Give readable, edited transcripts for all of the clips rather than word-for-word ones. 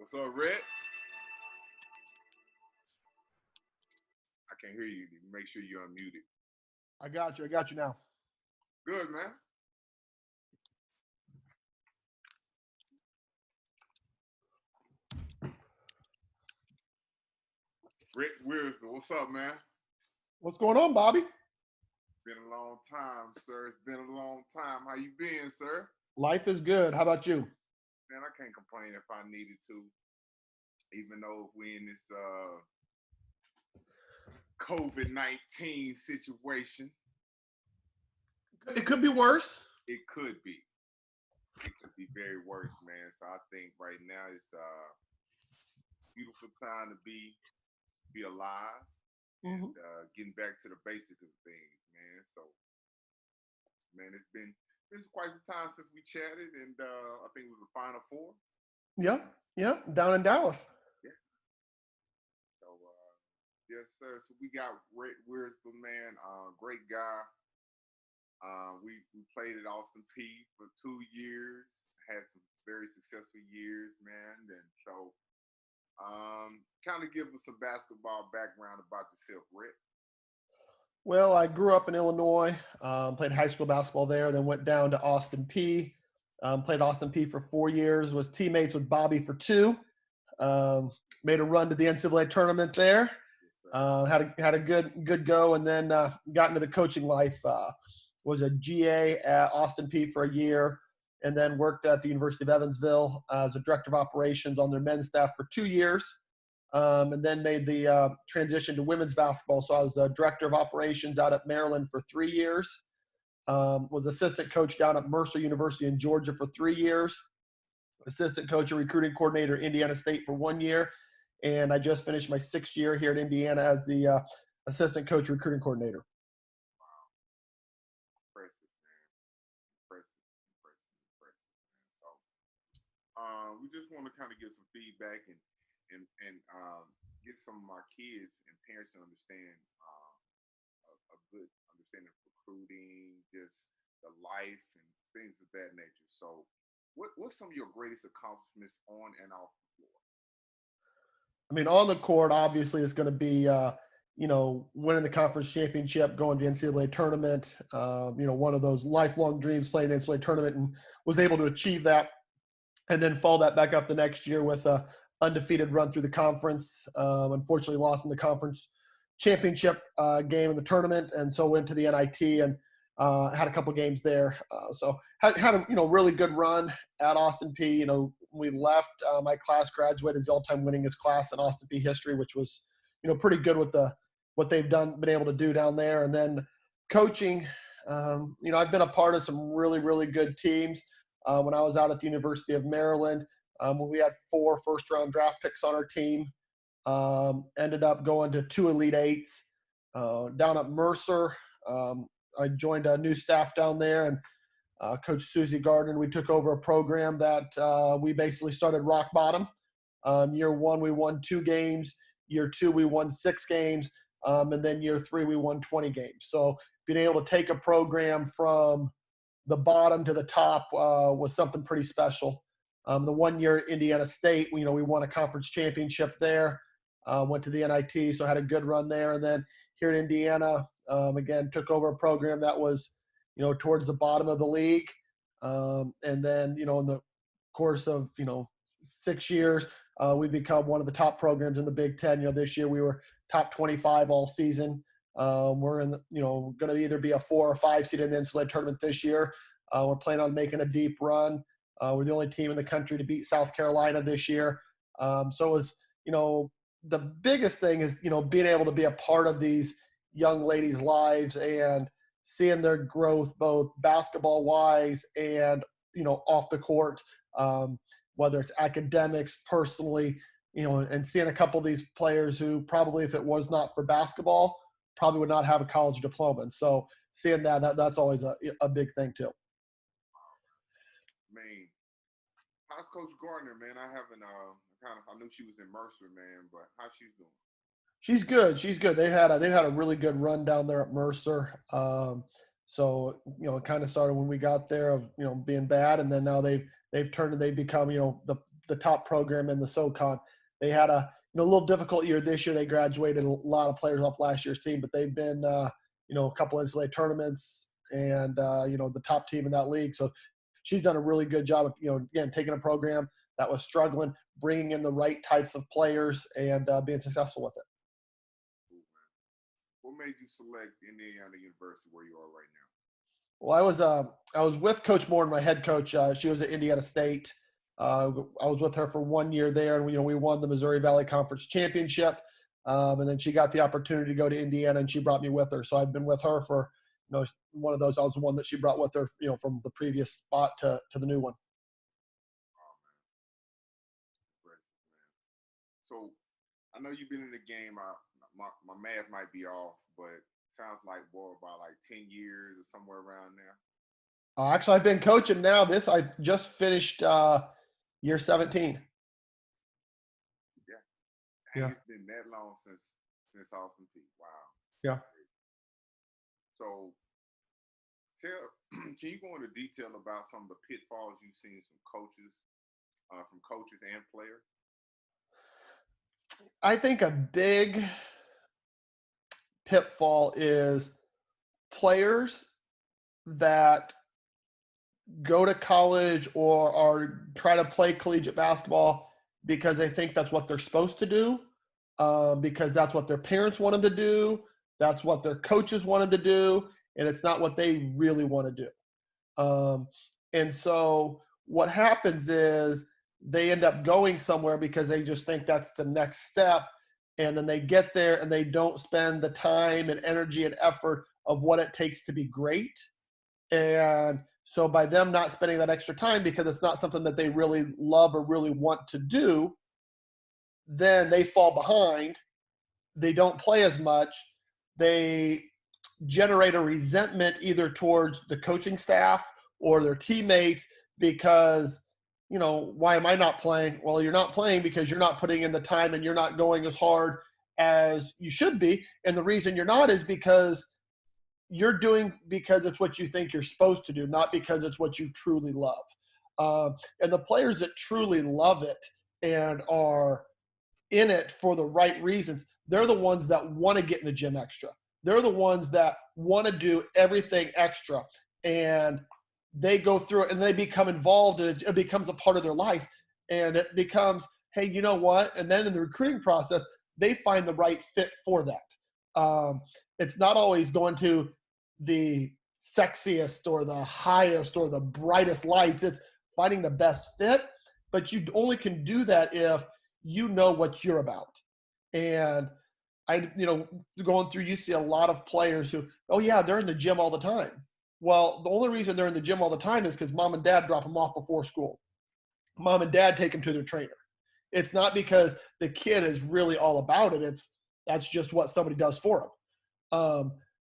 What's up, Red? I can't hear you. Make sure you're unmuted. I got you. I got you now. Good, man. Rick Wearsby, what's up, man? What's going on, Bobby? Been a long time, sir. It's been a long time. How you been, sir? Life is good. How about you? Man, I can't complain if I needed to. Even though we in this COVID-19 situation. It could be worse. It could be. It could be very worse, man. So I think right now it's a beautiful time to be alive and getting back to the basics of things, man. So, man, it's been quite some time since we chatted, and I think it was the Final Four. Yep, down in Dallas. Yeah. So, yes, sir. So we got Rick Wearsby, man, great guy. We played at Austin Peay for 2 years, had some very successful years, man. And so, kind of give us a basketball background about yourself, Rick. Well, I grew up in Illinois, played high school basketball there, then went down to Austin Peay, played Austin Peay for 4 years, was teammates with Bobby for 2, made a run to the NCAA tournament there, had a good go, and then got into the coaching life. Was a GA at Austin Peay for a year, and then worked at the University of Evansville as a director of operations on their men's staff for 2 years, and then made the transition to women's basketball. So I was the director of operations out at Maryland for 3 years, was assistant coach down at Mercer University in Georgia for 3 years, assistant coach and recruiting coordinator at Indiana State for 1 year, and I just finished my 6th year here at Indiana as the assistant coach recruiting coordinator. We just want to kind of get some feedback and get some of our kids and parents to understand a good understanding of recruiting, just the life and things of that nature. So, what's some of your greatest accomplishments on and off the floor? I mean, on the court, obviously, it's going to be winning the conference championship, going to the NCAA tournament. One of those lifelong dreams, playing the NCAA tournament, and was able to achieve that. And then follow that back up the next year with a undefeated run through the conference. Unfortunately, lost in the conference championship game in the tournament, and so went to the NIT and had a couple games there. So had a really good run at Austin Peay. We left. My class graduated as the all-time winningest class in Austin Peay history, which was pretty good with what they've been able to do down there. And then coaching. I've been a part of some really, really good teams. When I was out at the University of Maryland, we had 4 first-round draft picks on our team. Ended up going to 2 Elite Eights. Down at Mercer, I joined a new staff down there, and Coach Susie Gardner, we took over a program that we basically started rock bottom. Year 1, we won 2 games. Year 2, we won 6 games. And then year 3, we won 20 games. So being able to take a program from the bottom to the top was something pretty special. The 1 year at Indiana State, we won a conference championship there, went to the NIT, so had a good run there. And then here at Indiana, again, took over a program that was, towards the bottom of the league. And then, in the course of, 6 years, we become one of the top programs in the Big Ten. This year we were top 25 all season. We're in, going to either be a 4 or 5 seed in the NCAA tournament this year. We're planning on making a deep run. We're the only team in the country to beat South Carolina this year. So it was, the biggest thing is, being able to be a part of these young ladies' lives and seeing their growth, both basketball wise and, off the court, whether it's academics, personally, and seeing a couple of these players who probably, if it was not for basketball, probably would not have a college diploma. And so seeing that's always a big thing too. Man, how's Coach Gardner, man? I haven't I knew she was in Mercer, man, but how's she doing? She's good. She's good. They had a really good run down there at Mercer. So it kind of started when we got there of being bad, and then now they've turned and they've become the the top program in the SoCon. They had a little difficult year this year. They graduated a lot of players off last year's team, but they've been a couple NCAA tournaments and the top team in that league. So she's done a really good job of again taking a program that was struggling, bringing in the right types of players, and being successful with it. What made you select Indiana University where you are right now? Well, I was with Coach Moore, my head coach. She was at Indiana State. I was with her for 1 year there, and we won the Missouri Valley Conference Championship. And then she got the opportunity to go to Indiana, and she brought me with her. So I've been with her for one of those. I was the one that she brought with her, from the previous spot to the new one. So I know you've been in the game. My math might be off, but sounds like about like 10 years or somewhere around there. Actually, I've been coaching now. I just finished year 17. Yeah. It's been that long since Austin Peay. Wow. Yeah. So can you go into detail about some of the pitfalls you've seen from coaches and players? I think a big pitfall is players that go to college or try to play collegiate basketball because they think that's what they're supposed to do, because that's what their parents want them to do, that's what their coaches want them to do, and it's not what they really want to do. And so what happens is they end up going somewhere because they just think that's the next step, and then they get there and they don't spend the time and energy and effort of what it takes to be great. And so by them not spending that extra time because it's not something that they really love or really want to do, then they fall behind. They don't play as much. They generate a resentment either towards the coaching staff or their teammates because, why am I not playing? Well, you're not playing because you're not putting in the time and you're not going as hard as you should be. And the reason you're not is because you're doing because it's what you think you're supposed to do, not because it's what you truly love. And the players that truly love it and are in it for the right reasons, they're the ones that want to get in the gym extra. They're the ones that want to do everything extra, and they go through it and they become involved, and it becomes a part of their life, and it becomes, hey, you know what? And then in the recruiting process, they find the right fit for that. It's not always going to the sexiest or the highest or the brightest lights. It's finding the best fit, but you only can do that if you know what you're about. And going through, you see a lot of players who, oh yeah, they're in the gym all the time. Well, the only reason they're in the gym all the time is because mom and dad drop them off before school. Mom and dad take them to their trainer. It's not because the kid is really all about it. That's just what somebody does for them.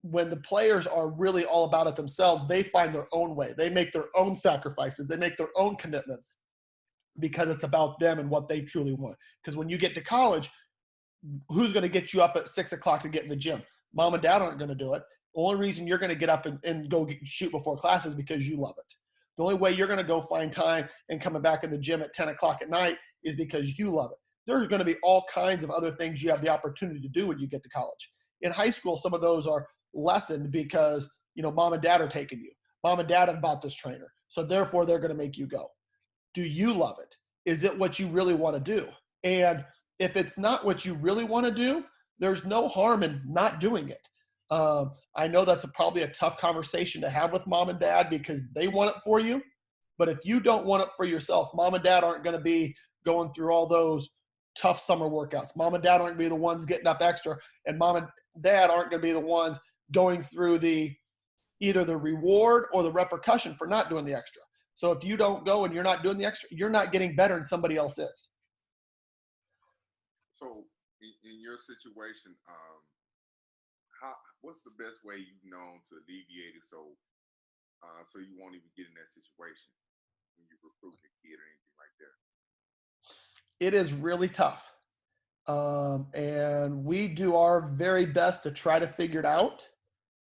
When the players are really all about it themselves, they find their own way. They make their own sacrifices. They make their own commitments because it's about them and what they truly want. Because when you get to college, who's going to get you up at 6 o'clock to get in the gym? Mom and dad aren't going to do it. The only reason you're going to get up and go shoot before class is because you love it. The only way you're going to go find time and coming back in the gym at 10 o'clock at night is because you love it. There's going to be all kinds of other things you have the opportunity to do when you get to college. In high school, some of those are lessened because, mom and dad are taking you. Mom and dad have bought this trainer. So therefore, they're going to make you go. Do you love it? Is it what you really want to do? And if it's not what you really want to do, there's no harm in not doing it. I know that's probably a tough conversation to have with mom and dad because they want it for you. But if you don't want it for yourself, mom and dad aren't going to be going through all those tough summer workouts. Mom and dad aren't going to be the ones getting up extra, and mom and dad aren't going to be the ones going through either the reward or the repercussion for not doing the extra. So if you don't go and you're not doing the extra, you're not getting better and somebody else is. So in your situation, what's the best way you've known to alleviate it so you won't even get in that situation when you recruit a kid or anything like that? It is really tough. And we do our very best to try to figure it out.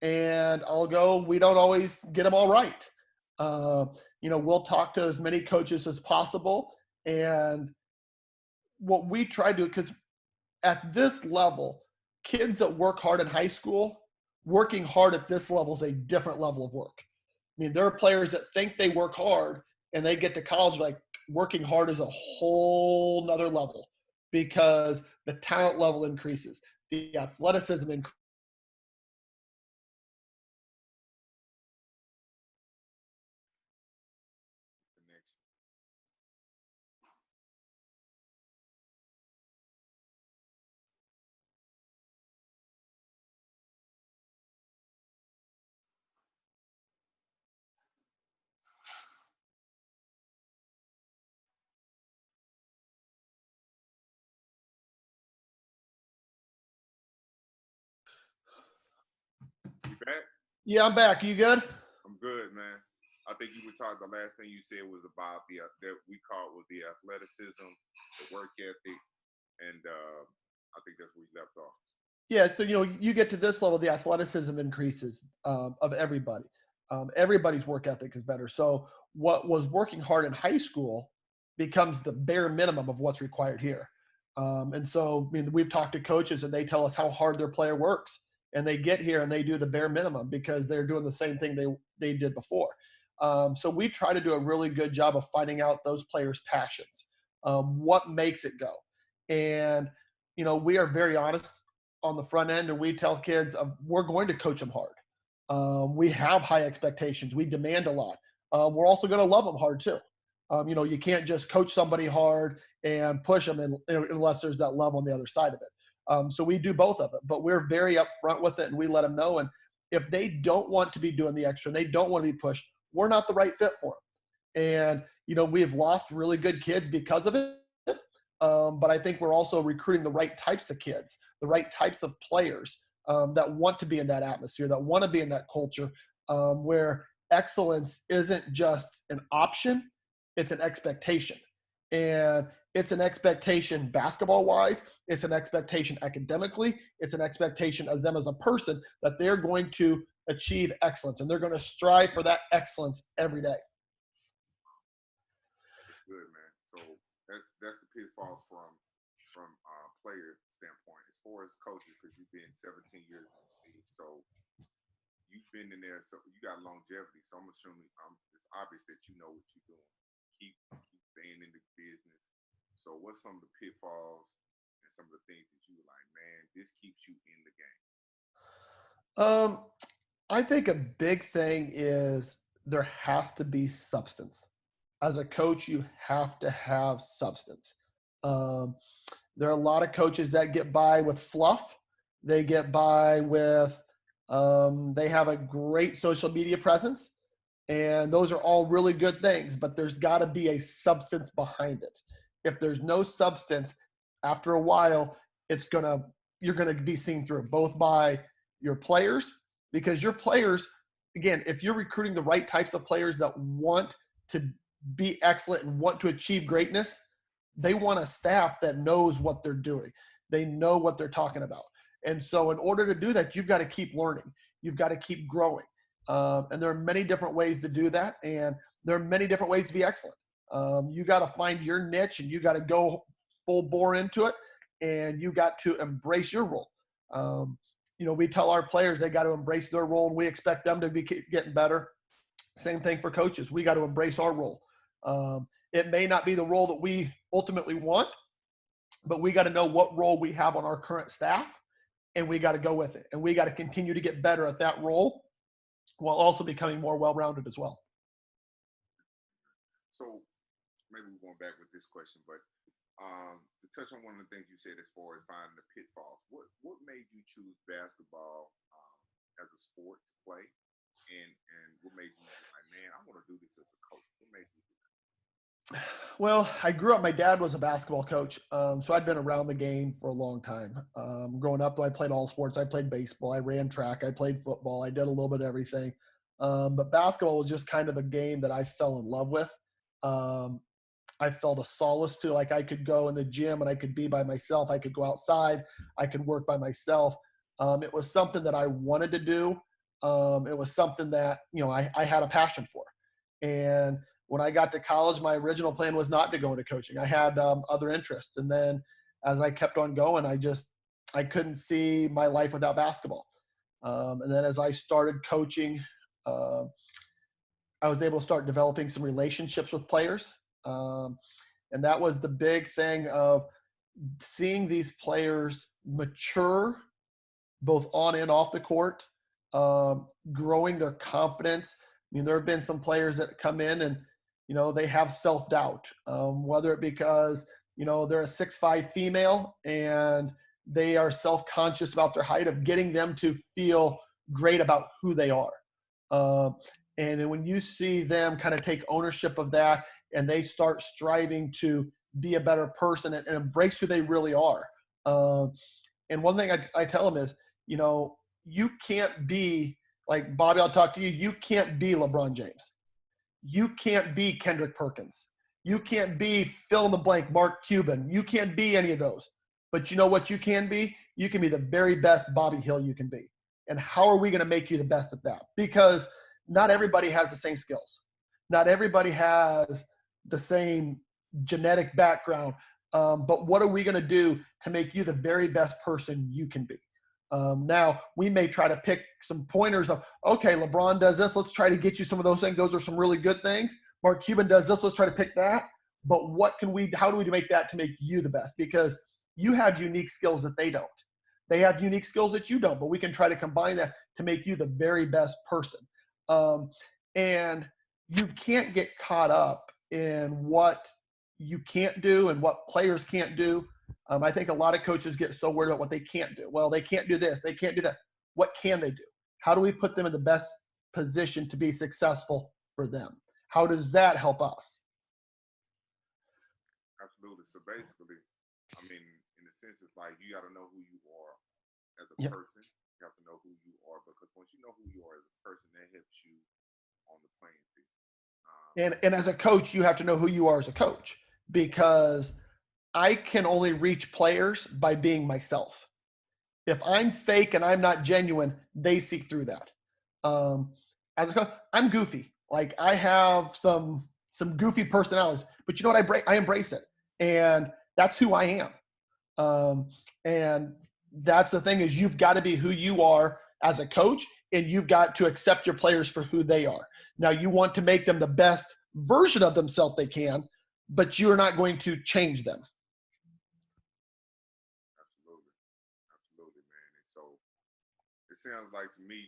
And we don't always get them all right. We'll talk to as many coaches as possible And what we try to do, because at this level, kids that work hard in high school, working hard at this level is a different level of work. I mean, there are players that think they work hard and they get to college, like working hard is a whole nother level because the talent level increases, the athleticism increases. Connection. You back? Yeah, I'm back. You good? I'm good, man. I think you were talking. The last thing you said was about the that we called was the athleticism, the work ethic, and I think that's where we left off. Yeah, so you get to this level, the athleticism increases of everybody. Everybody's work ethic is better. So what was working hard in high school becomes the bare minimum of what's required here. And so, I mean, we've talked to coaches and they tell us how hard their player works, and they get here and they do the bare minimum because they're doing the same thing they did before. So we try to do a really good job of finding out those players' passions, what makes it go, and we are very honest on the front end, and we tell kids we're going to coach them hard. We have high expectations. We demand a lot. We're also going to love them hard too. You can't just coach somebody hard and push them unless there's that love on the other side of it. So we do both of it, but we're very upfront with it, and we let them know. And if they don't want to be doing the extra, and they don't want to be pushed, we're not the right fit for them. And we've lost really good kids because of it. But I think we're also recruiting the right types of kids, the right types of players that want to be in that atmosphere, that want to be in that culture, where excellence isn't just an option, it's an expectation. And it's an expectation basketball wise, it's an expectation academically, it's an expectation as them as a person that they're going to achieve excellence and they're going to strive for that excellence every day. That's good, man. So that's the pitfalls from player standpoint as far as coaches because you've been 17 years in the league. So you've been in there, so you got longevity. So I'm assuming it's obvious that you know what you're doing. Keep staying in the business. So what's some of the pitfalls and some of the things that you were like, man, this keeps you in the game? Um, I think a big thing is there has to be substance. As a coach, you have to have substance. Um, there are a lot of coaches that get by with fluff. They get by with, they have a great social media presence, and those are all really good things, but there's got to be a substance behind it. If there's no substance, after a while, you're gonna be seen through both by your players, because your players, again, if you're recruiting the right types of players that want to be excellent and want to achieve greatness, they want a staff that knows what they're doing. They know what they're talking about. And so in order to do that, you've got to keep learning. You've got to keep growing. And there are many different ways to do that. And there are many different ways to be excellent. You got to find your niche and you got to go full bore into it. And you got to embrace your role. We tell our players they got to embrace their role and we expect them to be getting better. Same thing for coaches. We got to embrace our role. It may not be the role that we ultimately want, but we got to know what role we have on our current staff and we got to go with it. And we got to continue to get better at that role while also becoming more well-rounded as well. So maybe we're going back with this question, but to touch on one of the things you said as far as finding the pitfalls, what made you choose basketball as a sport to play, and what made you like, man, I want to do this as a coach? What made you do that? Well, I grew up, my dad was a basketball coach. So I'd been around the game for a long time. Growing up, I played all sports. I played baseball. I ran track. I played football. I did a little bit of everything. But basketball was just kind of the game that I fell in love with. I felt a solace to, like, I could go in the gym and I could be by myself. I could go outside. I could work by myself. It was something that I wanted to do. It was something that, I had a passion for. And When I got to college, my original plan was not to go into coaching. I had other interests. And then as I kept on going, I couldn't see my life without basketball. And then as I started coaching, uh, I was able to start developing some relationships with players. And that was the big thing of seeing these players mature both on and off the court, growing their confidence. I mean, there have been some players that come in and, they have self-doubt, whether it because, they're a 6'5" female and they are self-conscious about their height, of getting them to feel great about who they are. And then when you see them kind of take ownership of that and they start striving to be a better person and embrace who they really are. And one thing I tell them is, you can't be like Bobby, I'll talk to you. You can't be LeBron James. You can't be Kendrick Perkins. You can't be fill in the blank, Mark Cuban. You can't be any of those. But you know what you can be? You can be the very best Bobby Hill you can be. And how are we going to make you the best at that? Because not everybody has the same skills. Not everybody has the same genetic background. But what are we going to do to make you the very best person you can be? Now, we may try to pick some pointers of, okay, LeBron does this. Let's try to get you some of those things. Those are some really good things. Mark Cuban does this. Let's try to pick that. But how do we make that to make you the best? Because you have unique skills that they don't. They have unique skills that you don't, but we can try to combine that to make you the very best person. And you can't get caught up in what you can't do and what players can't do. I think a lot of coaches get so worried about what they can't do. Well, they can't do this. They can't do that. What can they do? How do we put them in the best position to be successful for them? How does that help us? Absolutely. So basically, I mean, in a sense, it's like you got to know who you are as a Yep. person. You have to know who you are, because once you know who you are as a person, that helps you on the playing field. And as a coach, you have to know who you are as a coach, because I can only reach players by being myself. If I'm fake and I'm not genuine, they see through that. Um, as a coach, I'm goofy. Like, I have some goofy personalities, but you know what? I embrace it, and that's who I am. And that's the thing, is you've got to be who you are as a coach, and you've got to accept your players for who they are. Now, you want to make them the best version of themselves they can, but you're not going to change them. Absolutely, absolutely, man. And so it sounds like to me,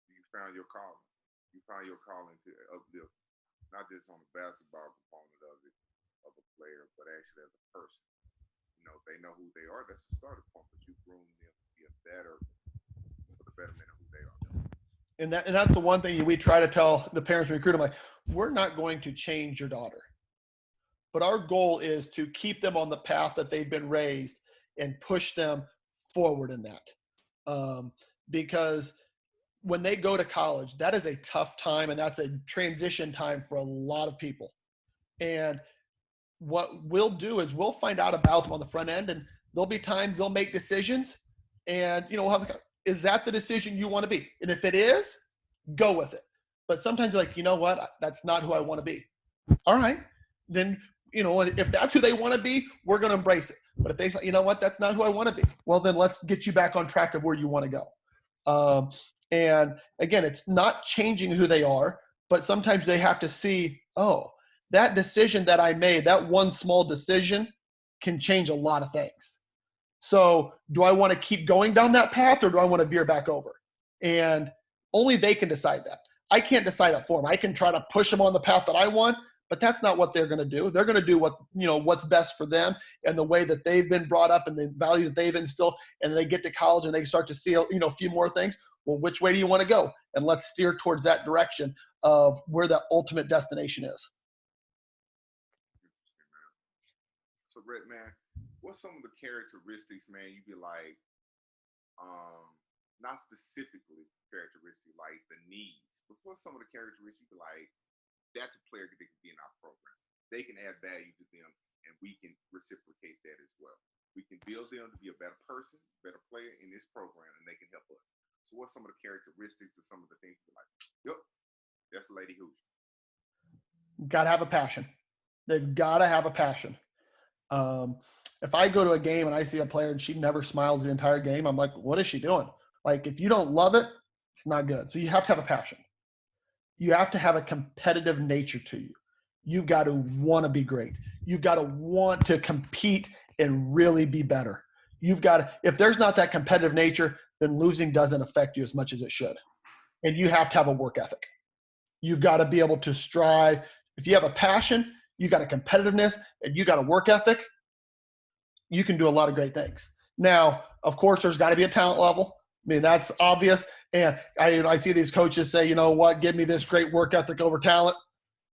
you found your calling. You found your calling to uplift, not just on the basketball component of a player, but actually as a person. They know who they are. That's the starting point. But you groom them to be a better, for the betterment of who they are. And that's the one thing we try to tell the parents we recruit them, like, we're not going to change your daughter, but our goal is to keep them on the path that they've been raised and push them forward in that. Because when they go to college, that is a tough time, and that's a transition time for a lot of people. And what we'll do is we'll find out about them on the front end, and there'll be times they'll make decisions, and we'll have is that the decision you want to be? And if it is, go with it. But sometimes you're like, you know what? That's not who I want to be. All right, then if that's who they want to be, we're going to embrace it. But if they say, you know what, that's not who I want to be, well, then let's get you back on track of where you want to go. And again, it's not changing who they are, but sometimes they have to see, oh, that decision that I made, that one small decision can change a lot of things. So do I want to keep going down that path, or do I want to veer back over? And only they can decide that. I can't decide it for them. I can try to push them on the path that I want, but that's not what they're going to do. They're going to do what's best for them and the way that they've been brought up and the value that they've instilled. And they get to college and they start to see, a few more things. Well, which way do you want to go? And let's steer towards that direction of where the ultimate destination is. Interesting, man. So, Brett, man, what's some of the characteristics, man, you'd be like, not specifically characteristic like the needs, but what's some of the characteristics you'd be like, that's a player that could be in our program. They can add value to them, and we can reciprocate that as well. We can build them to be a better person, better player in this program, and they can help us. So what's some of the characteristics or some of the things you're like, yep, that's Lady Hoosier? Got to have a passion. They've got to have a passion. If I go to a game and I see a player and she never smiles the entire game, I'm like, what is she doing? Like, if you don't love it, it's not good. So you have to have a passion. You have to have a competitive nature to you. You've got to want to be great. You've got to want to compete and really be better. You've got to, if there's not that competitive nature, then losing doesn't affect you as much as it should. And you have to have a work ethic. You've got to be able to strive. If you have a passion, you got a competitiveness, and you got a work ethic, you can do a lot of great things. Now, of course, there's got to be a talent level. I mean, that's obvious. And I see these coaches say, you know what, give me this great work ethic over talent.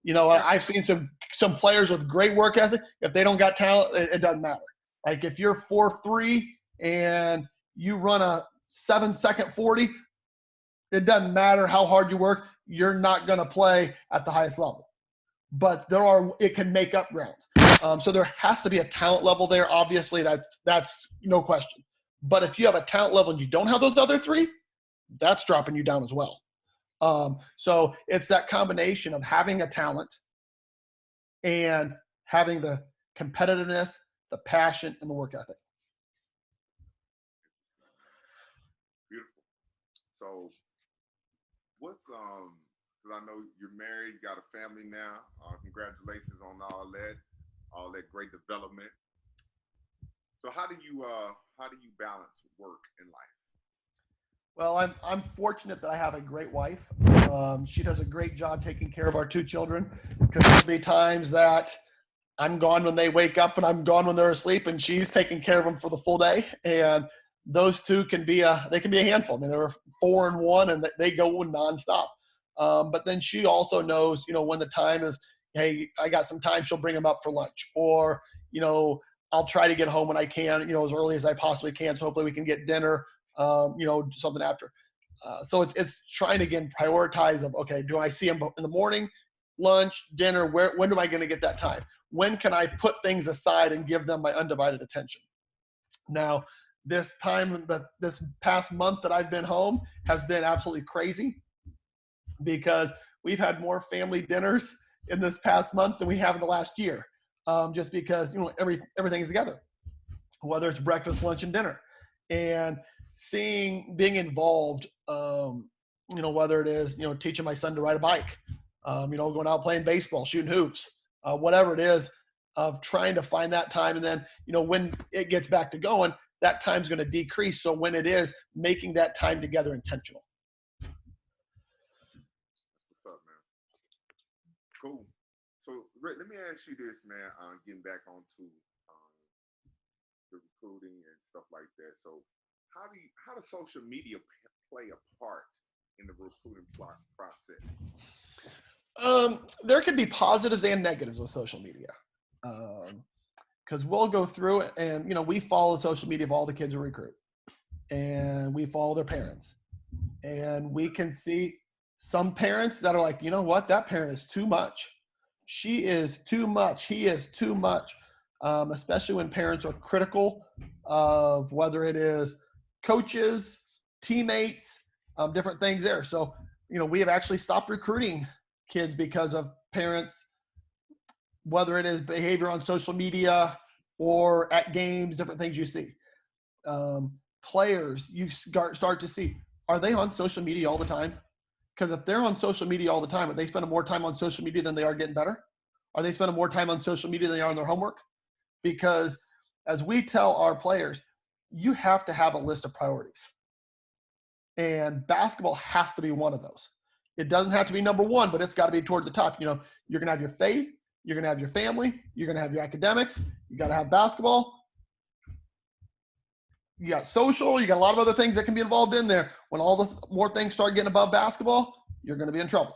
You know, I've seen some players with great work ethic. If they don't got talent, it doesn't matter. Like if you're 4'3" and you run a 7-second 40, it doesn't matter how hard you work. You're not going to play at the highest level. But it can make up grounds. So there has to be a talent level there. Obviously, that's no question. But if you have a talent level and you don't have those other three, that's dropping you down as well. So it's that combination of having a talent and having the competitiveness, the passion, and the work ethic. Beautiful. So what's because I know you're married, got a family now. Congratulations on all that great development. So how do you balance work and life? Well, I'm fortunate that I have a great wife. She does a great job taking care of our two children, because there'll be times that I'm gone when they wake up and I'm gone when they're asleep, and she's taking care of them for the full day. And those two can be a handful. I mean, they're 4 and 1, and they go nonstop. But then she also knows, you know, when the time is, hey, I got some time, she'll bring them up for lunch, or, you know, I'll try to get home when I can, you know, as early as I possibly can. So hopefully we can get dinner, you know, something after. So it's trying to, again, prioritize of, okay, do I see them in the morning, lunch, dinner? When am I going to get that time? When can I put things aside and give them my undivided attention? Now, this past month that I've been home has been absolutely crazy, because we've had more family dinners in this past month than we have in the last year. Just because, you know, everything's together, whether it's breakfast, lunch, and dinner, and being involved, you know, whether it is, you know, teaching my son to ride a bike, you know, going out playing baseball, shooting hoops, whatever it is, of trying to find that time. And then, you know, when it gets back to going, that time's going to decrease. So when it is, making that time together intentional. What's up, man? Cool. So, Rick, let me ask you this, man. Getting back onto the recruiting and stuff like that. So, how does social media play a part in the recruiting process? There could be positives and negatives with social media, because we'll go through it, and, you know, we follow the social media of all the kids we recruit, and we follow their parents, and we can see some parents that are like, you know what, that parent is too much. She is too much. He is too much, especially when parents are critical of whether it is coaches, teammates, different things there. So, you know, we have actually stopped recruiting kids because of parents, whether it is behavior on social media or at games, different things you see. Players, you start to see, are they on social media all the time? Because if they're on social media all the time, are they spending more time on social media than they are getting better? Are they spending more time on social media than they are on their homework? Because as we tell our players, you have to have a list of priorities. And basketball has to be one of those. It doesn't have to be number one, but it's got to be toward the top. You know, you're going to have your faith, you're going to have your family, you're going to have your academics, you got to have basketball. You got social, you got a lot of other things that can be involved in there. When all the more things start getting above basketball, you're going to be in trouble.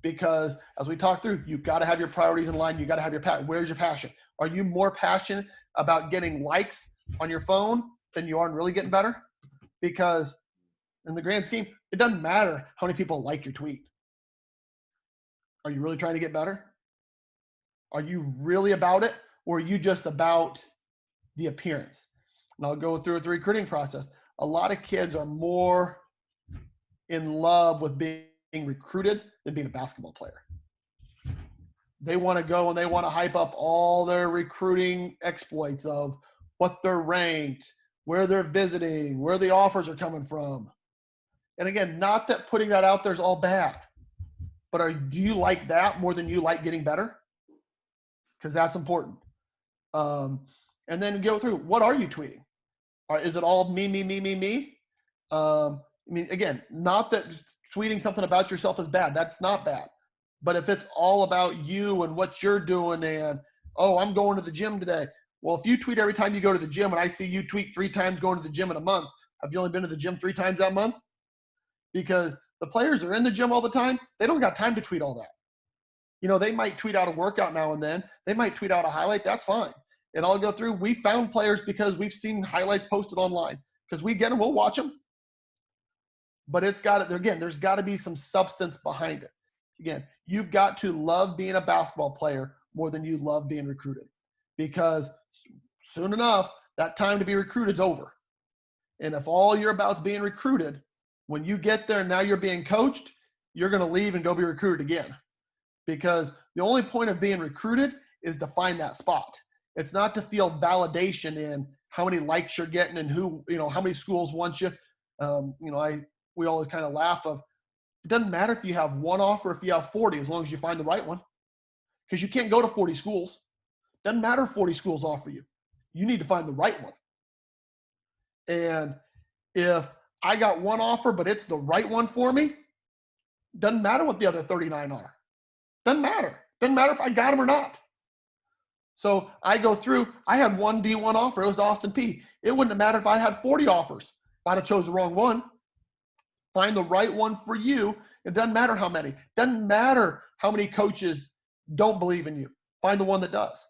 Because as we talk through, you've got to have your priorities in line. You got to have your passion. Where's your passion? Are you more passionate about getting likes on your phone than you are in really getting better? Because in the grand scheme, it doesn't matter how many people like your tweet. Are you really trying to get better? Are you really about it? Or are you just about the appearance? And I'll go through the recruiting process. A lot of kids are more in love with being recruited than being a basketball player. they want to go and they want to hype up all their recruiting exploits of what they're ranked, where they're visiting, where the offers are coming from. And again, not that putting that out there is all bad, but do you like that more than you like getting better? Because that's important. And then go through, what are you tweeting? Is it all me, me, me, me, me? I mean, again, not that tweeting something about yourself is bad. That's not bad. But if it's all about you and what you're doing and, oh, I'm going to the gym today. Well, if you tweet every time you go to the gym and I see you tweet 3 times going to the gym in a month, have you only been to the gym 3 times that month? Because the players that are in the gym all the time, they don't got time to tweet all that. You know, they might tweet out a workout now and then. They might tweet out a highlight. That's fine. And I'll go through. We found players because we've seen highlights posted online. Because we get them, we'll watch them. But it's got to, again, there's got to be some substance behind it. Again, you've got to love being a basketball player more than you love being recruited. Because soon enough, that time to be recruited is over. And if all you're about is being recruited, when you get there and now you're being coached, you're going to leave and go be recruited again. Because the only point of being recruited is to find that spot. It's not to feel validation in how many likes you're getting and who, you know, how many schools want you. We always kind of laugh of, it doesn't matter if you have 1 offer, if you have 40, as long as you find the right one. Because you can't go to 40 schools. Doesn't matter if 40 schools offer you. You need to find the right one. And if I got 1 offer, but it's the right one for me, doesn't matter what the other 39 are. Doesn't matter. Doesn't matter if I got them or not. So I go through, I had 1 D1 offer. It was to Austin Peay. It wouldn't have mattered if I had 40 offers. If I'd have chose the wrong one. Find the right one for you. It doesn't matter how many. Doesn't matter how many coaches don't believe in you. Find the one that does.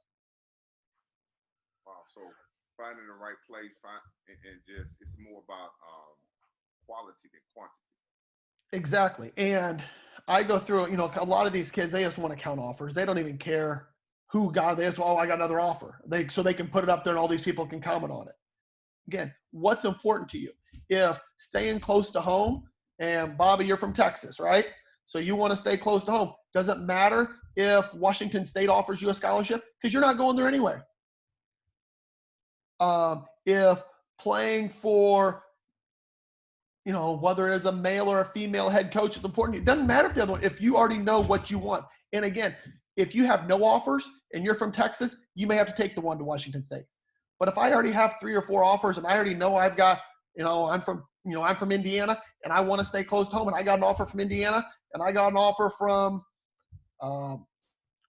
Wow. So finding the right place, and just it's more about quality than quantity. Exactly. And I go through, you know, a lot of these kids, they just want to count offers. They don't even care who got this. Oh, I got another offer. So they can put it up there and all these people can comment on it. Again, what's important to you? If staying close to home, and Bobby, you're from Texas, right? So you want to stay close to home. Doesn't matter if Washington State offers you a scholarship because you're not going there anyway. If playing for, you know, whether it's a male or a female head coach is important, it doesn't matter if the other one, if you already know what you want. And again, if you have no offers and you're from Texas, you may have to take the one to Washington State. But if I already have 3 or 4 offers and I already know I've got, I'm from Indiana and I want to stay close to home and I got an offer from Indiana and I got an offer from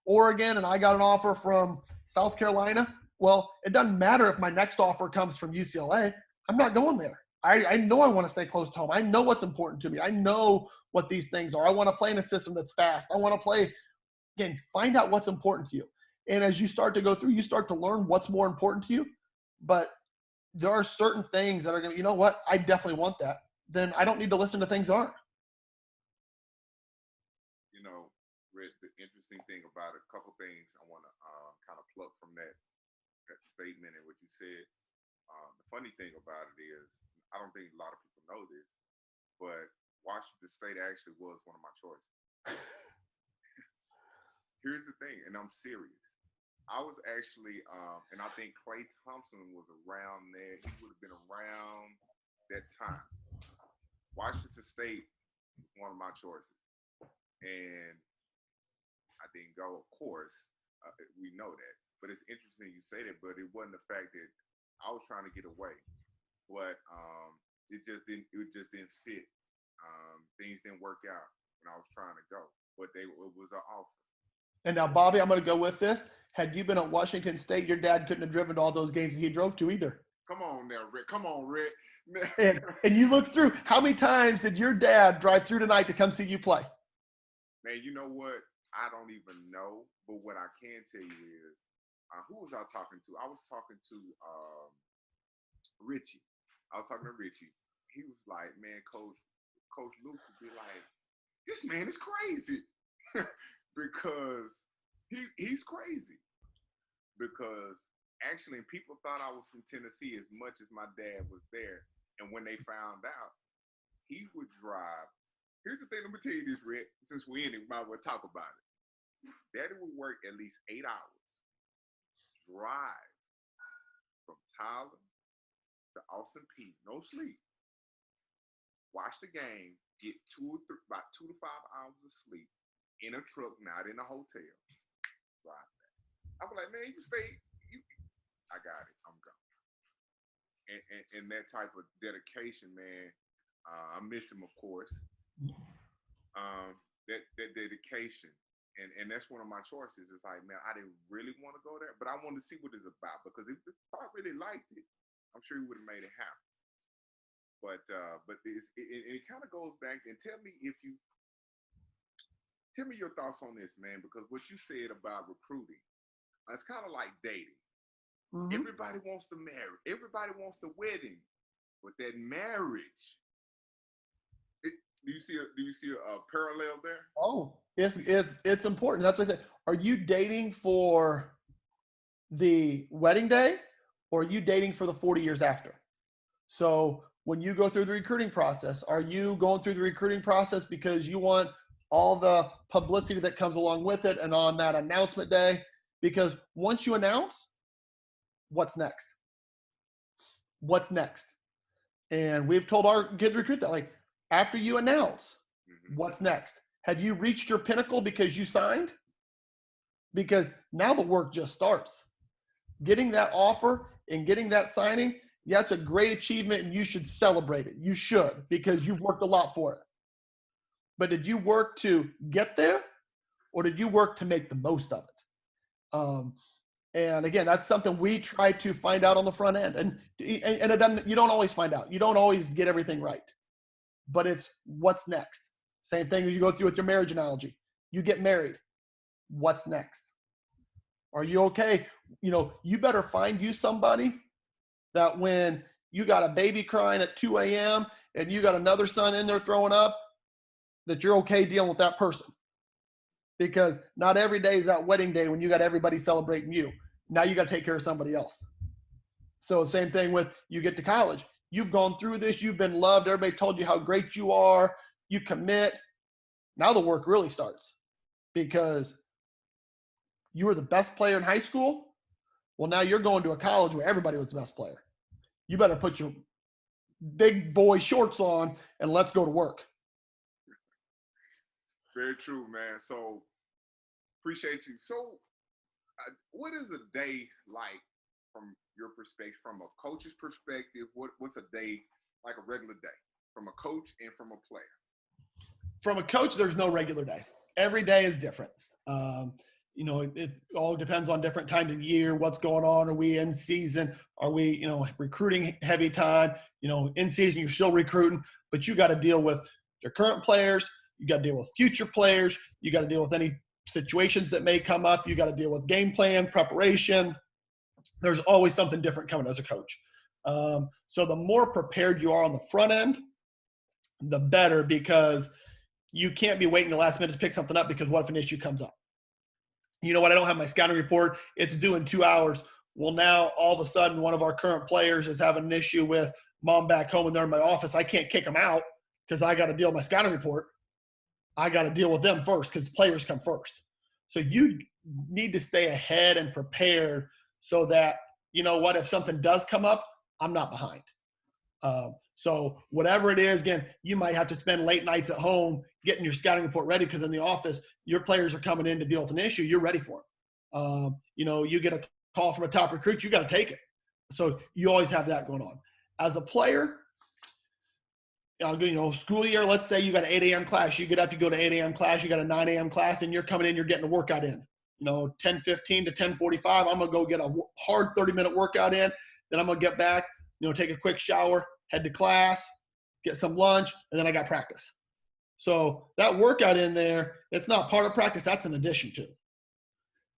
Oregon and I got an offer from South Carolina. Well, it doesn't matter if my next offer comes from UCLA. I'm not going there. I know I want to stay close to home. I know what's important to me. I know what these things are. I want to play in a system that's fast. I want to play, again, find out what's important to you. And as you start to go through, you start to learn what's more important to you. But there are certain things that are going to, you know what, I definitely want that. Then I don't need to listen to things that aren't. You know, Rick, the interesting thing about a couple things I want to kind of pluck from that statement and what you said. The funny thing about it is, I don't think a lot of people know this, but Washington State actually was one of my choices. Here's the thing, and I'm serious. I was actually, and I think Klay Thompson was around there. He would have been around that time. Washington State was one of my choices. And I didn't go, of course. We know that. But it's interesting you say that, but it wasn't the fact that I was trying to get away. But it just didn't fit. Things didn't work out when I was trying to go. But it was an offer. And now, Bobby, I'm going to go with this. Had you been at Washington State, your dad couldn't have driven to all those games that he drove to either. Come on now, Rick. Come on, Rick. and you look through, how many times did your dad drive through tonight to come see you play? Man, you know what? I don't even know. But what I can tell you is, who was I talking to? I was talking to Richie. I was talking to Richie. He was like, man, Coach Luke would be like, this man is crazy. Because he's crazy. Because actually people thought I was from Tennessee as much as my dad was there. And when they found out, he would drive. Here's the thing, let me tell you this, Rick, since we're in it, might as well talk about it. Daddy would work at least 8 hours, drive from Tyler to Austin Peay, no sleep, watch the game, get about 2 to 5 hours of sleep in a truck, not in a hotel, drive back. I was like, man, I got it, I'm gone. And that type of dedication, man, I miss him, of course. That dedication, and that's one of my choices. It's like, man, I didn't really want to go there, but I wanted to see what it's about, because if I really liked it, I'm sure he would have made it happen. But it kind of goes back, and tell me your thoughts on this, man, because what you said about recruiting, it's kind of like dating. Mm-hmm. Everybody wants to marry. Everybody wants the wedding, but that marriage. Do you see a parallel there? Oh, it's important. That's what I said. Are you dating for the wedding day, or are you dating for the 40 years after? So when you go through the recruiting process, are you going through the recruiting process because you want all the publicity that comes along with it, and on that announcement day? Because once you announce, what's next? What's next? And we've told our kids recruit that, like, after you announce, what's next? Have you reached your pinnacle because you signed? Because now the work just starts. Getting that offer and getting that signing, that's a great achievement, and you should celebrate it. You should, because you've worked a lot for it. But did you work to get there, or did you work to make the most of it? And again, that's something we try to find out on the front end. And it doesn't, you don't always find out. You don't always get everything right. But it's what's next. Same thing as you go through with your marriage analogy. You get married. What's next? Are you okay? You better find you somebody that when you got a baby crying at 2 a.m. and you got another son in there throwing up, that you're okay dealing with that person. Because not every day is that wedding day when you got everybody celebrating you. Now you got to take care of somebody else. So same thing with you get to college. You've gone through this. You've been loved. Everybody told you how great you are. You commit. Now the work really starts, because you were the best player in high school. Well, now you're going to a college where everybody was the best player. You better put your big boy shorts on and let's go to work. Very true, man. So appreciate you. So what is a day like from your perspective, from a coach's perspective? What's a day like, a regular day, from a coach and from a player? From a coach, there's no regular day. Every day is different. It all depends on different times of year, what's going on. Are we in season? Are we, recruiting heavy time? In season, you're still recruiting, but you got to deal with your current players. You got to deal with future players. You got to deal with any situations that may come up. You got to deal with game plan, preparation. There's always something different coming as a coach. So the more prepared you are on the front end, the better, because you can't be waiting the last minute to pick something up, because what if an issue comes up? You know what? I don't have my scouting report. It's due in 2 hours. Well, now all of a sudden one of our current players is having an issue with mom back home and they're in my office. I can't kick them out because I got to deal with my scouting report. I got to deal with them first, because players come first. So you need to stay ahead and prepared so that, if something does come up, I'm not behind. So whatever it is, again, you might have to spend late nights at home getting your scouting report ready, because in the office, your players are coming in to deal with an issue. You're ready for it. You get a call from a top recruit, you got to take it. So you always have that going on. As a player, school year, let's say you got an 8 a.m. class. You get up, you go to 8 a.m. class, you got a 9 a.m. class, and you're coming in, you're getting a workout in. 10:15 to 10:45, I'm going to go get a hard 30-minute workout in. Then I'm going to get back, take a quick shower, head to class, get some lunch, and then I got practice. So that workout in there, it's not part of practice. That's an addition to.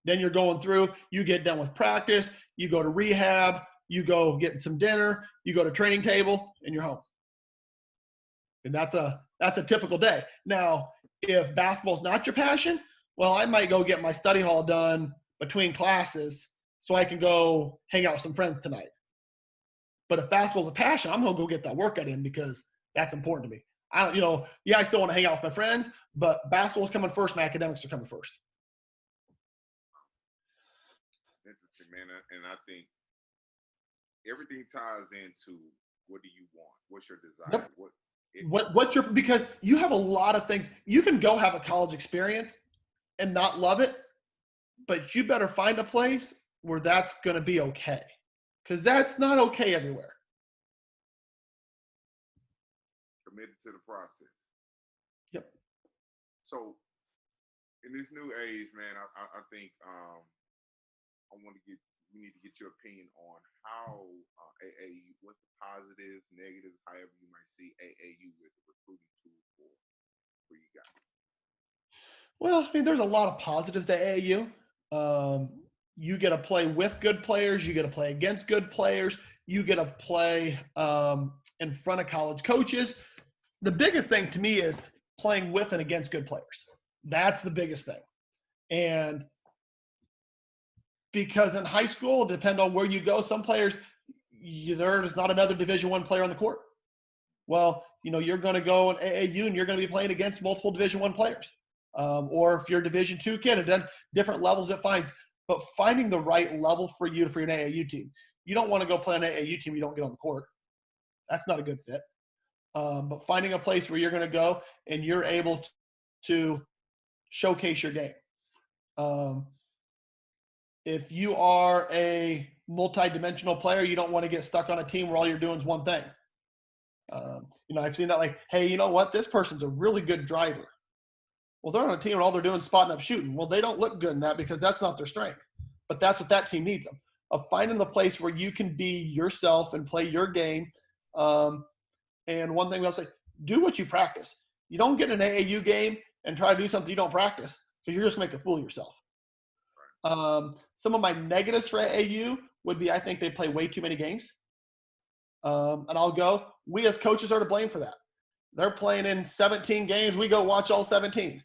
Then you're going through, you get done with practice, you go to rehab, you go get some dinner, you go to training table, and you're home. And that's a typical day. Now, if basketball's not your passion, well, I might go get my study hall done between classes so I can go hang out with some friends tonight. But if basketball's a passion, I'm going to go get that workout in, because that's important to me. I still want to hang out with my friends, but basketball's coming first and academics are coming first. man, and I think everything ties into what do you want? What's your desire? Yep. What's your, because you have a lot of things. You can go have a college experience and not love it, but you better find a place where that's going to be okay, because that's not okay everywhere. Committed to the process. Yep. So in this new age, man, I think we need to get your opinion on how AAU, what's the positives, negatives, however you might see AAU as a recruiting tool for you guys. Well, I mean, there's a lot of positives to AAU. You get to play with good players. You get to play against good players. You get to play in front of college coaches. The biggest thing to me is playing with and against good players. That's the biggest thing. And because in high school, depend on where you go, some players, there's not another Division I player on the court. Well, you're going to go in AAU and you're going to be playing against multiple Division I players. Or if you're a Division II kid, and then different levels it finds. But finding the right level for you for an AAU team. You don't want to go play an AAU team you don't get on the court. That's not a good fit. But finding a place where you're going to go and you're able to showcase your game. If you are a multi-dimensional player, you don't want to get stuck on a team where all you're doing is one thing. I've seen that, like, hey, you know what? This person's a really good driver. Well, they're on a team and all they're doing is spotting up shooting. Well, they don't look good in that because that's not their strength. But that's what that team needs them. Of finding the place where you can be yourself and play your game. And one thing we'll say, do what you practice. You don't get an AAU game and try to do something you don't practice, because you're just making a fool of yourself. Some of my negatives for AAU would be, I think they play way too many games. And I'll go, we as coaches are to blame for that. They're playing in 17 games. We go watch all 17.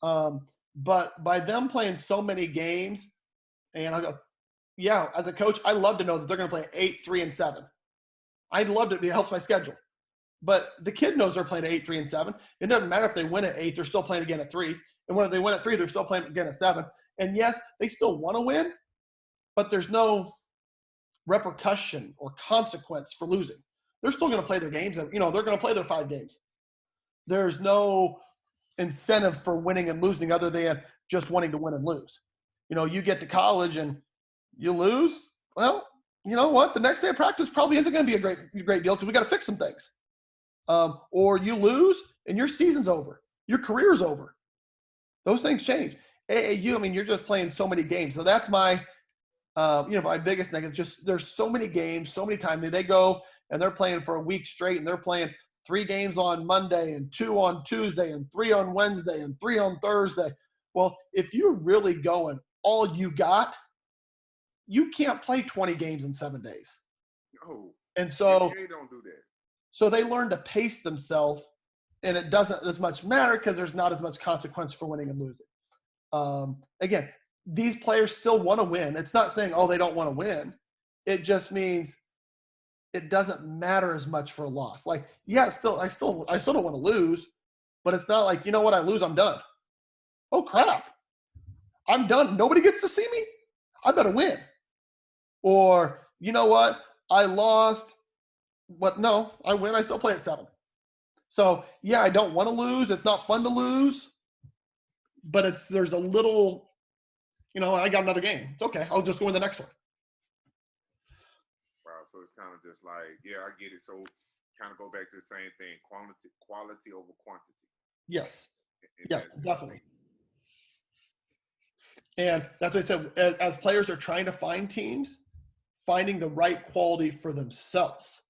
But by them playing so many games, and I'll go, yeah, as a coach, I love to know that they're going to play 8, 3, and 7. I'd love to. It helps my schedule. But the kid knows they're playing at 8, 3, and 7. It doesn't matter if they win at 8, they're still playing again at 3. And when they win at 3, they're still playing again at 7. And yes, they still want to win, but there's no repercussion or consequence for losing. They're still going to play their games. And, they're going to play their 5 games. There's no incentive for winning and losing other than just wanting to win and lose. You get to college and you lose. Well, you know what? The next day of practice probably isn't going to be a great deal because we got to fix some things. Or you lose and your season's over. Your career's over. Those things change. AAU, I mean, you're just playing so many games. So that's my, my biggest negative. Just there's so many games, so many times. They go and they're playing for a week straight, and they're playing 3 games on Monday and 2 on Tuesday and 3 on Wednesday and 3 on Thursday. Well, if you're really going all you got, you can't play 20 games in 7 days. No. And so they don't do that. So they learn to pace themselves, and it doesn't as much matter because there's not as much consequence for winning and losing. Again, these players still want to win. It's not saying, oh, they don't want to win. It just means it doesn't matter as much for a loss. Like, yeah, I still don't want to lose, but it's not like, you know what, I lose, I'm done. Oh crap, I'm done. Nobody gets to see me. I better win. Or, you know what, I lost, but no, I win. I still play at 7. So yeah, I don't want to lose. It's not fun to lose, but there's a little, I got another game. It's okay. I'll just go in the next one. Wow. So it's kind of just like, yeah, I get it. So kind of go back to the same thing, quality over quantity. Yes. Yes, definitely. And that's what I said, as players are trying to find teams, finding the right quality for themselves.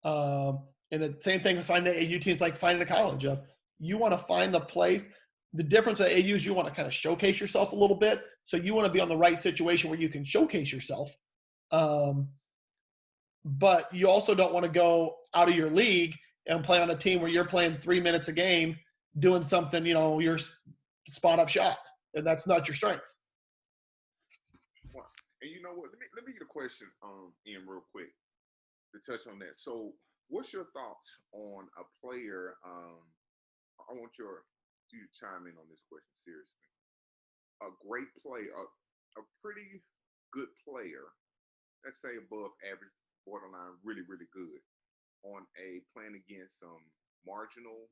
And the same thing with finding AAU teams, like finding a college of. You want to find the place. The difference with AAU is you want to kind of showcase yourself a little bit. So you want to be on the right situation where you can showcase yourself. But you also don't want to go out of your league and play on a team where you're playing 3 minutes a game, doing something, your spot up shot, and that's not your strength. Well, and you know what? Let me get a question, Ian, real quick to touch on that. So, what's your thoughts on a player? I want you to chime in on this question seriously. A great player, a pretty good player, let's say above average, borderline, really, really good, on a playing against some marginal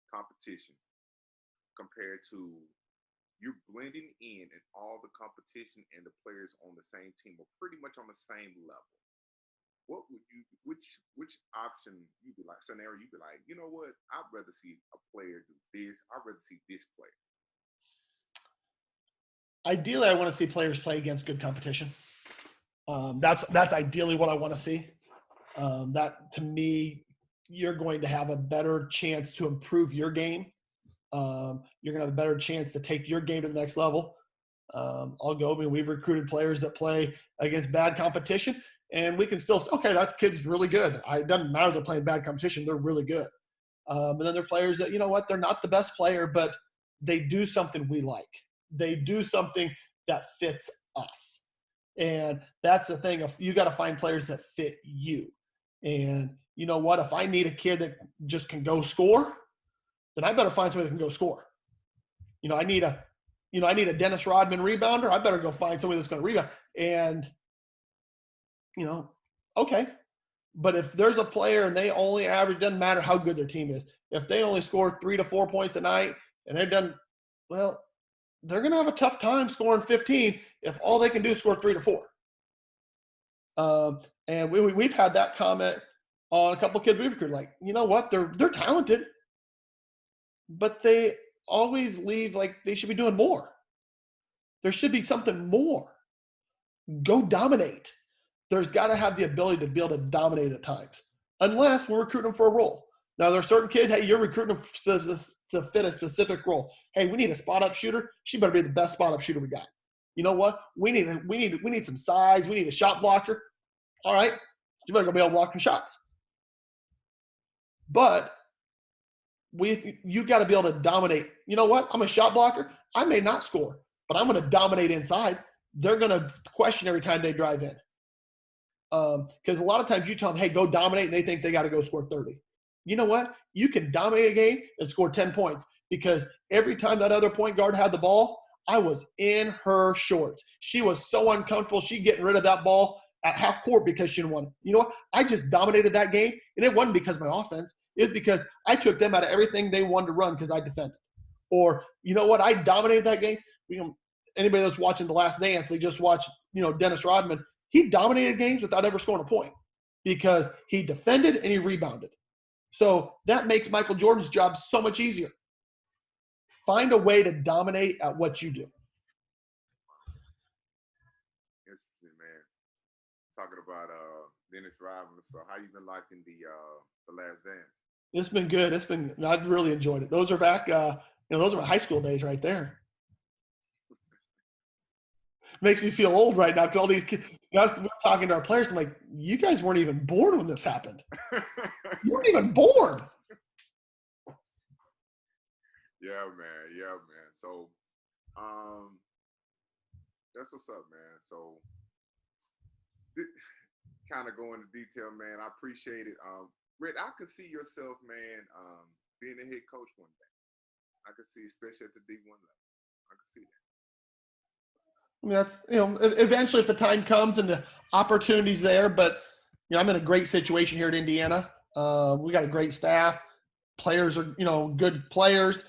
competition compared to you're blending in and all the competition and the players on the same team are pretty much on the same level. What would you which option you'd be like scenario you'd be like, you know what, I'd rather see a player do this, I'd rather see this player. Ideally, I want to see players play against good competition. That's ideally what I want to see. That to me, you're going to have a better chance to improve your game. You're going to have a better chance to take your game to the next level. I'll go. I mean, we've recruited players that play against bad competition, and we can still say, okay, that kid's really good. It doesn't matter they're playing bad competition; they're really good. And then there are players that, you know what, they're not the best player, but they do something we like. They do something that fits us. And that's the thing. You got to find players that fit you. And you know what? If I need a kid that just can go score, then I better find somebody that can go score. I need a Dennis Rodman rebounder. I better go find somebody that's going to rebound. And, okay. But if there's a player and they only average, doesn't matter how good their team is, if they only score 3 to 4 points a night and they're done, well, they're going to have a tough time scoring 15 if all they can do is score 3 to 4. And we've had that comment on a couple of kids we've recruited. Like, you know what? They're talented, but they always leave like they should be doing more. There should be something more. Go dominate. There's got to have the ability to be able to dominate at times, unless we're recruiting them for a role. Now, there are certain kids, hey, you're recruiting them to fit a specific role. Hey, we need a spot-up shooter. She better be the best spot-up shooter we got. You know what? We need some size. We need a shot blocker. All right, you better go be able to block some shots. But you got to be able to dominate. You know what? I'm a shot blocker. I may not score, but I'm going to dominate inside. They're going to question every time they drive in. Because a lot of times you tell them, hey, go dominate, and they think they got to go score 30. You know what? You can dominate a game and score 10 points because every time that other point guard had the ball, I was in her shorts. She was so uncomfortable. She getting rid of that ball at half court because she didn't want it. You know what? I just dominated that game, and it wasn't because of my offense. It was because I took them out of everything they wanted to run because I defended. Or, you know what? I dominated that game. Anybody that's watching The Last Dance, they just watched, Dennis Rodman. He dominated games without ever scoring a point because he defended and he rebounded. So that makes Michael Jordan's job so much easier. Find a way to dominate at what you do. Interesting, man. Talking about Dennis Rodman. So how you been liking the Last Dance? It's been good. I've really enjoyed it. Those are back, those are my high school days right there. Makes me feel old right now because all these kids, we're talking to our players. I'm like, you guys weren't even born when this happened. You weren't even born. Yeah, man. So, that's what's up, man. So, kind of go into detail, man. I appreciate it. Red, I could see yourself, man, being a head coach one day. I could see, especially at the D1 level. I could see that. I mean, that's, eventually if the time comes and the opportunity's there, but, I'm in a great situation here at Indiana. We got a great staff. Players are, good players.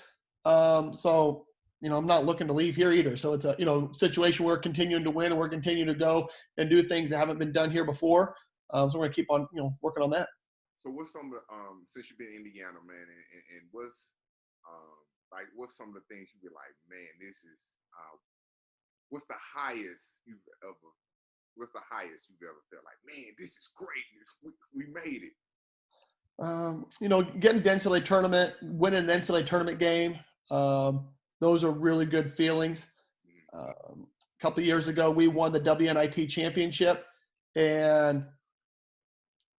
So, I'm not looking to leave here either. So it's a, situation where we're continuing to win and we're continuing to go and do things that haven't been done here before. So we're going to keep on, working on that. So what's some of the, since you've been in Indiana, man, and what's some of the things you'd be like, man, this is, what's the highest you've ever felt like, man, this is great. We made it. Getting the NCAA tournament, winning an NCAA tournament game, those are really good feelings. A couple of years ago, we won the WNIT championship, and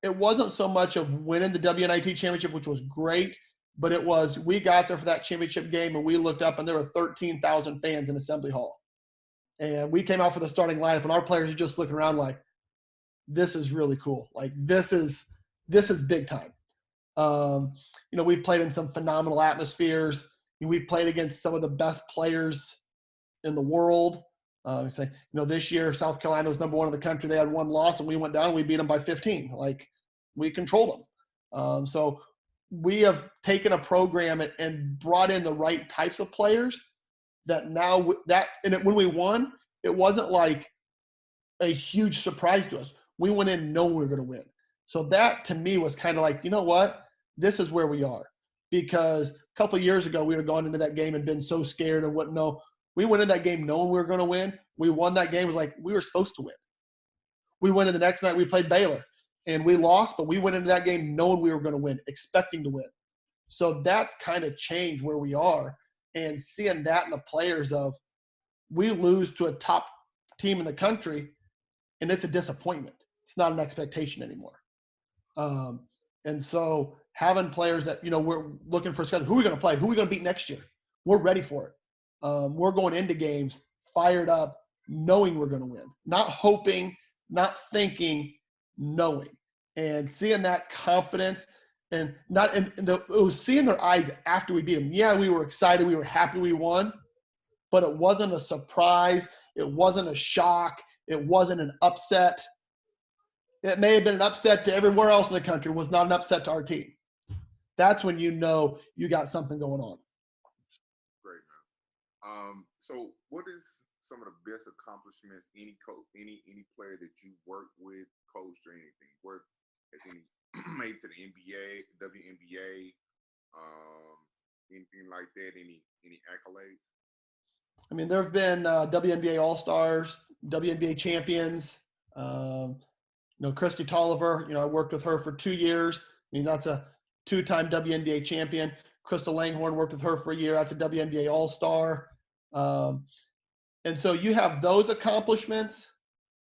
it wasn't so much of winning the WNIT championship, which was great, but it was we got there for that championship game, and we looked up, and there were 13,000 fans in Assembly Hall. And we came out for the starting lineup, and our players are just looking around like, this is really cool. Like, this is big time. We've played in some phenomenal atmospheres. We've played against some of the best players in the world. Say, this year South Carolina was number one in the country. They had one loss, and we went down. We beat them by 15. Like, we controlled them. So we have taken a program and brought in the right types of players that now when we won, it wasn't like a huge surprise to us. We went in knowing we were going to win. So that to me was kind of like, you know what? This is where we are. Because a couple of years ago, we would have gone into that game and been so scared and wouldn't know. We went in that game knowing we were going to win. We won that game. It was like we were supposed to win. We went in the next night, we played Baylor, and we lost, but we went into that game knowing we were going to win, expecting to win. So that's kind of changed where we are. And seeing that in the players of, we lose to a top team in the country, and it's a disappointment. It's not an expectation anymore. And so having players that, we're looking for schedule. Who are we going to play? Who are we going to beat next year? We're ready for it. We're going into games fired up, knowing we're going to win. Not hoping, not thinking, knowing. And seeing that confidence and it was seeing their eyes after we beat them. Yeah, we were excited. We were happy we won. But it wasn't a surprise. It wasn't a shock. It wasn't an upset. It may have been an upset to everywhere else in the country. It was not an upset to our team. That's when you know you got something going on. Great, man. So what is some of the best accomplishments any coach, any player that you worked with, coached, or anything? Worked has any made to the NBA, WNBA, anything like that? Any accolades? I mean, there have been WNBA All-Stars, WNBA champions. Christy Tolliver, I worked with her for 2 years. I mean, that's a 2-time WNBA champion. Crystal Langhorne, worked with her for a year. That's a WNBA All-Star. And so you have those accomplishments.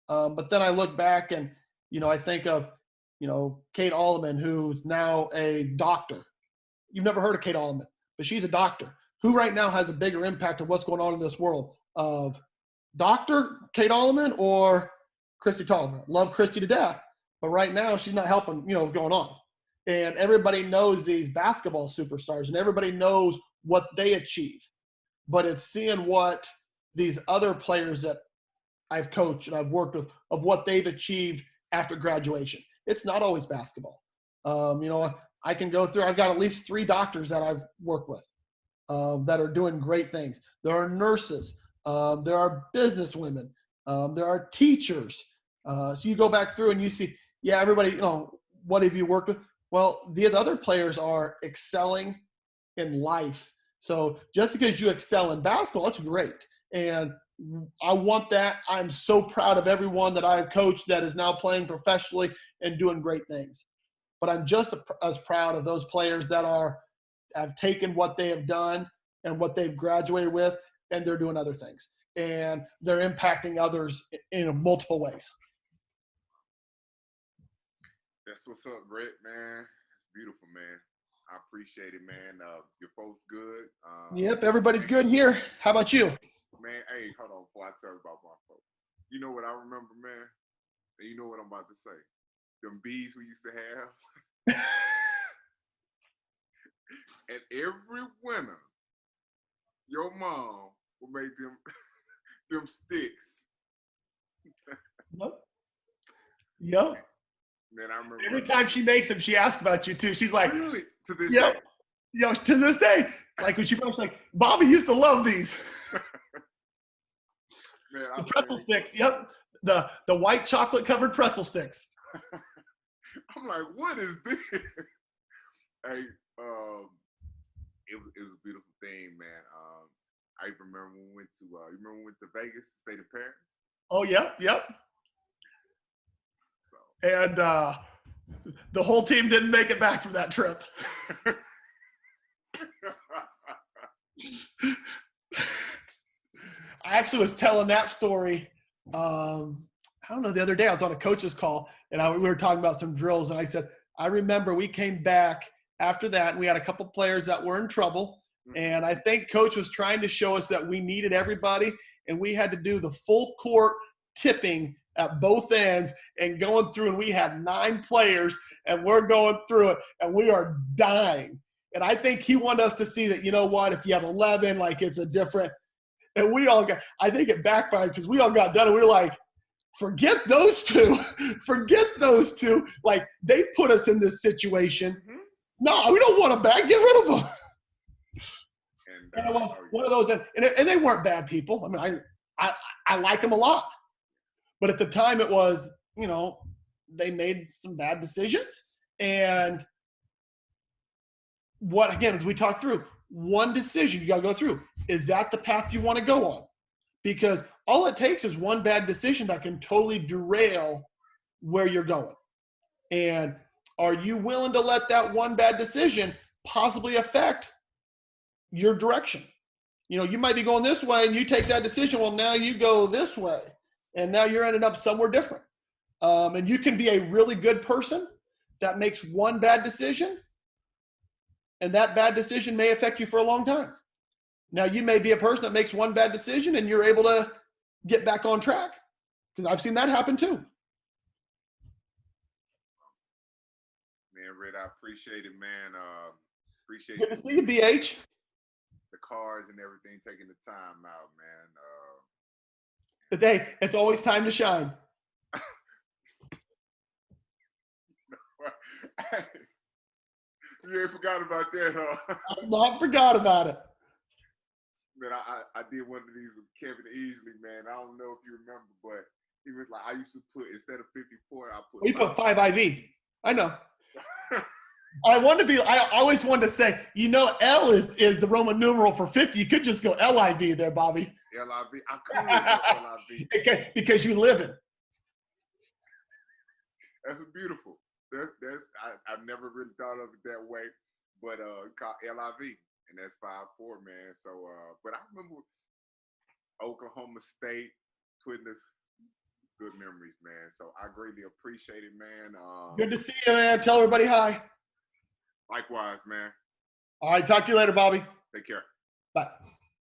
But then I look back and, I think of, Kate Alleman, who's now a doctor. You've never heard of Kate Alleman, but she's a doctor. Who right now has a bigger impact of what's going on in this world? Of Dr. Kate Alleman or Christy Tolliver? Love Christy to death, but right now she's not helping, what's going on. And everybody knows these basketball superstars, and everybody knows what they achieve. But it's seeing what these other players that I've coached and I've worked with, of what they've achieved after graduation. It's not always basketball. I can go through, I've got at least 3 doctors that I've worked with that are doing great things. There are nurses. There are business women. There are teachers. So you go back through and you see, everybody, what have you worked with? Well, these other players are excelling in life. So just because you excel in basketball, that's great. And I want that. I'm so proud of everyone that I've coached that is now playing professionally and doing great things. But I'm just as proud of those players that have taken what they have done and what they've graduated with, and they're doing other things. And they're impacting others in multiple ways. That's what's up, Brett, man. It's beautiful, man. I appreciate it, man. Your folks good? Yep, everybody's good here. How about you? Man, hey, hold on before I tell you about my folks. You know what I remember, man? And you know what I'm about to say. Them bees we used to have. And every winter, your mom would make them sticks. Yep. Man, I remember every time she makes them, she asks about you too. She's like, really? To this day. To this day. Like when she was like, Bobby used to love these. Man, the pretzel sticks. Yep. The white chocolate covered pretzel sticks. I'm like, what is this? Hey, it was a beautiful thing, man. I remember when we went to Vegas, stayed in Paris. Oh, yep. So. And the whole team didn't make it back from that trip. I actually was telling that story. I don't know, the other day I was on a coach's call and we were talking about some drills, and I said, I remember we came back after that and we had a couple players that were in trouble. And I think coach was trying to show us that we needed everybody, and we had to do the full court tipping at both ends and going through, and we had 9 players and we're going through it and we are dying. And I think he wanted us to see that, you know what, if you have 11, like it's a different, And we all got, I think it backfired because we all got done and we were like, forget those two. Forget those two. Like, they put us in this situation. Mhm. No, we don't want them back. Get rid of them. And it was Oh, one of those, and they weren't bad people. I mean, I like them a lot. But at the time it was, you know, they made some bad decisions. And what, again, as we talk through, one decision you got to go through. Is that the path you want to go on? Because all it takes is one bad decision that can totally derail where you're going. And are you willing to let that one bad decision possibly affect your direction? You know, you might be going this way and you take that decision. Well, now you go this way and now you're ending up somewhere different. And you can be a really good person that makes one bad decision, and that bad decision may affect you for a long time. Now, you may be a person that makes one bad decision and you're able to get back on track, because I've seen that happen too. Man, Red, I appreciate it, man. Appreciate Good to see you, BH. the cards and everything, taking the time out, man. But hey, it's always time to shine. You ain't forgot about that, huh? I've not forgot about it. Man, I did one of these with Kevin Easley, man. I don't know if you remember, but he was like, I used to put, instead of 54, I put. We put 5 IV. I know. I always wanted to say, you know, L is the Roman numeral for 50. You could just go LIV there, Bobby. LIV. I could go LIV. Okay, because you live it. That's beautiful. I've never really thought of it that way, but called LIV, and that's 5'4", man. So, but I remember Oklahoma State putting this good memories, man. So I greatly appreciate it, man. Good to see you, man. Tell everybody hi. Likewise, man. All right, talk to you later, Bobby. Take care. Bye.